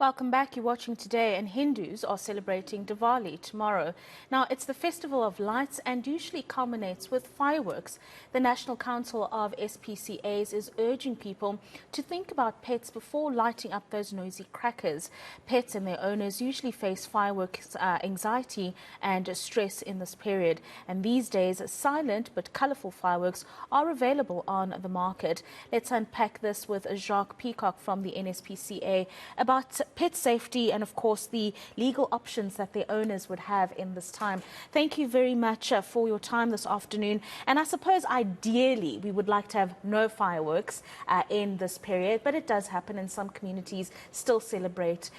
Welcome back. You're watching Today, and Hindus are celebrating Diwali tomorrow. Now, it's the festival of lights and usually culminates with fireworks. The National Council of SPCAs is urging people to think about pets before lighting up those noisy crackers. Pets and their owners usually face fireworks anxiety and stress in this period. And these days, silent but colourful fireworks are available on the market. Let's unpack this with Jacques Peacock from the NSPCA about pet safety and, of course, the legal options that their owners would have in this time. Thank you very much for your time this afternoon. And I suppose ideally we would like to have no fireworks in this period, but it does happen, and some communities still celebrate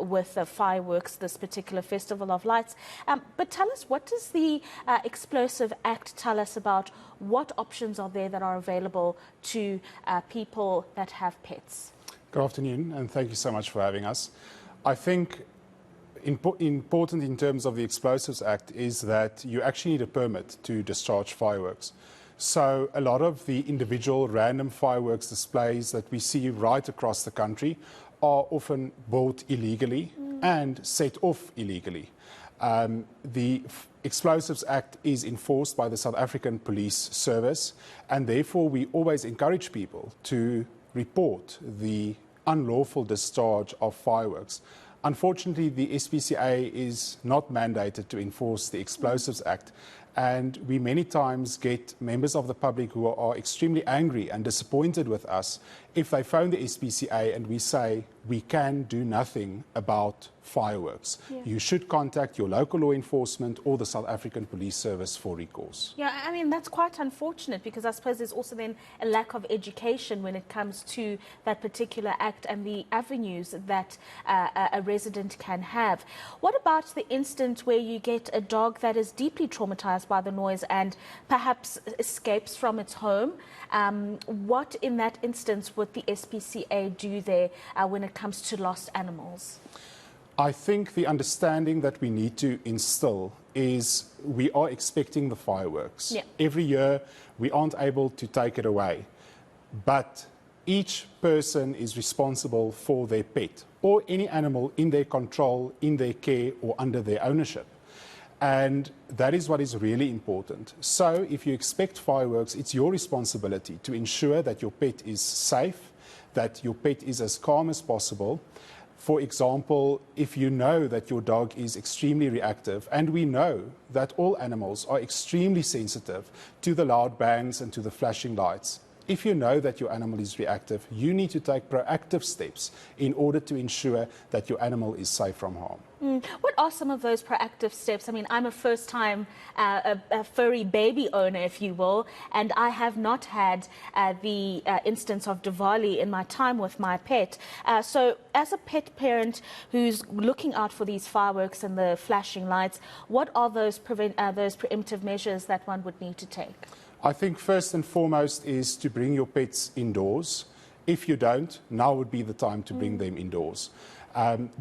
with fireworks this particular festival of lights. But tell us, what does the Explosive Act tell us about what options are there that are available to people that have pets? Good afternoon, and thank you so much for having us. I think important in terms of the Explosives Act is that you actually need a permit to discharge fireworks. So a lot of the individual random fireworks displays that we see right across the country are often bought illegally and set off illegally. The Explosives Act is enforced by the South African Police Service, and therefore we always encourage people to report the unlawful discharge of fireworks. Unfortunately, the SPCA is not mandated to enforce the Explosives Act, and we many times get members of the public who are extremely angry and disappointed with us if they phone the SPCA and we say we can do nothing about fireworks. Yeah. You should contact your local law enforcement or the South African Police Service for recourse. Yeah, I mean, that's quite unfortunate, because I suppose there's also then a lack of education when it comes to that particular act and the avenues that a resident can have. What about the instant where you get a dog that is deeply traumatized by the noise and perhaps escapes from its home? What in that instance would the SPCA do there when it comes to lost animals? I think the understanding that we need to instill is we are expecting the fireworks. Yeah. Every year we aren't able to take it away, but each person is responsible for their pet or any animal in their control, in their care, or under their ownership. And that is what is really important. So if you expect fireworks, it's your responsibility to ensure that your pet is safe, that your pet is as calm as possible. For example, if you know that your dog is extremely reactive, and we know that all animals are extremely sensitive to the loud bangs and to the flashing lights, if you know that your animal is reactive, you need to take proactive steps in order to ensure that your animal is safe from harm. What are some of those proactive steps? I mean, I'm a first-time a furry baby owner, if you will, and I have not had the instance of Diwali in my time with my pet. So as a pet parent who's looking out for these fireworks and the flashing lights, what are those preemptive measures that one would need to take? I think first and foremost is to bring your pets indoors. If you don't, now would be the time to bring them indoors.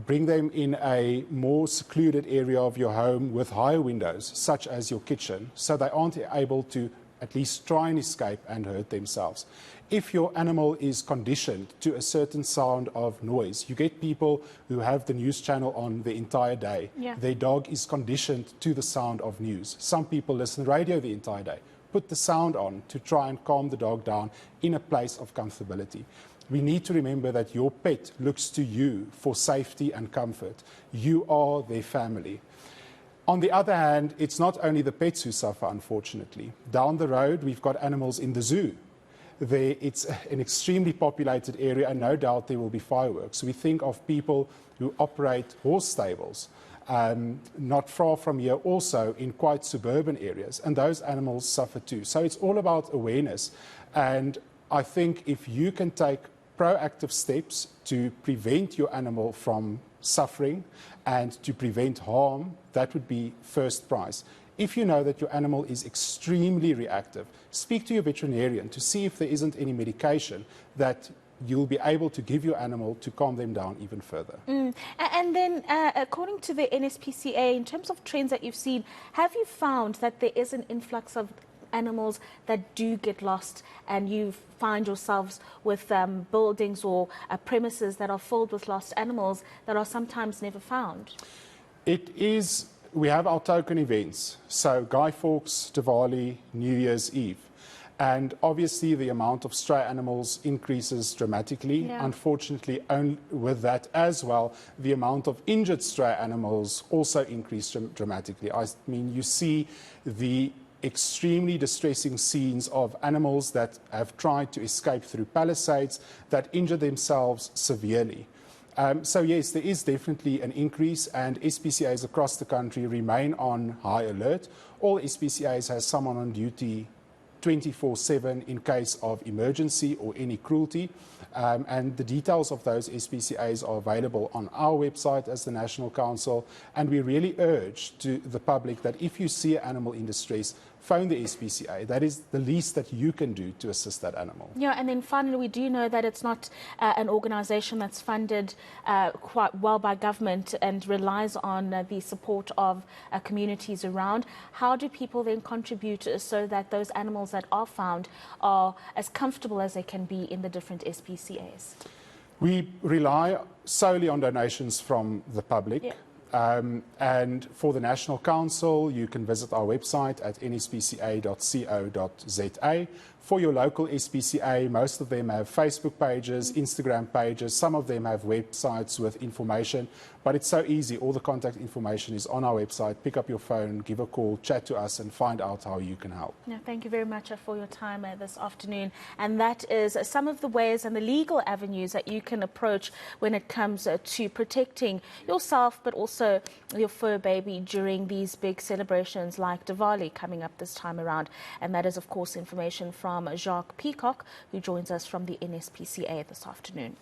Bring them in a more secluded area of your home with higher windows, such as your kitchen, so they aren't able to at least try and escape and hurt themselves. If your animal is conditioned to a certain sound of noise, you get people who have the news channel on the entire day. Yeah. Their dog is conditioned to the sound of news. Some people listen to radio the entire day. Put the sound on to try and calm the dog down in a place of comfortability. We need to remember that your pet looks to you for safety and comfort. You are their family. On the other hand, it's not only the pets who suffer, unfortunately. Down the road, we've got animals in the zoo. It's an extremely populated area, and no doubt there will be fireworks. We think of people who operate horse stables. Not far from here, also in quite suburban areas, and those animals suffer too. So it's all about awareness, and I think if you can take proactive steps to prevent your animal from suffering and to prevent harm, that would be first prize. If you know that your animal is extremely reactive, speak to your veterinarian to see if there isn't any medication that you'll be able to give your animal to calm them down even further. And then, according to the NSPCA, in terms of trends that you've seen, have you found that there is an influx of animals that do get lost and you find yourselves with buildings or premises that are filled with lost animals that are sometimes never found? We have our token events, so Guy Fawkes, Diwali, New Year's Eve. And obviously the amount of stray animals increases dramatically. Yeah. Unfortunately, with that as well, the amount of injured stray animals also increased dramatically. I mean, you see the extremely distressing scenes of animals that have tried to escape through palisades that injure themselves severely. So yes, there is definitely an increase, and SPCAs across the country remain on high alert. All SPCAs has someone on duty 24/7 in case of emergency or any cruelty. And the details of those SPCAs are available on our website as the National Council. And we really urge to the public that if you see an animal in distress, phone the SPCA. That is the least that you can do to assist that animal. Yeah, and then finally, we do know that it's not an organisation that's funded quite well by government and relies on the support of communities around. How do people then contribute so that those animals that are found are as comfortable as they can be in the different SPCAs? We rely solely on donations from the public. Yeah. And for the National Council, you can visit our website at nspca.co.za. For your local SPCA, most of them have Facebook pages, Instagram pages. Some of them have websites with information, but it's so easy. All the contact information is on our website. Pick up your phone, give a call, chat to us, and find out how you can help. Yeah, thank you very much for your time this afternoon. And that is some of the ways and the legal avenues that you can approach when it comes to protecting yourself, but also your fur baby during these big celebrations like Diwali coming up this time around. And that is, of course, information from Jacques Peacock, who joins us from the NSPCA this afternoon.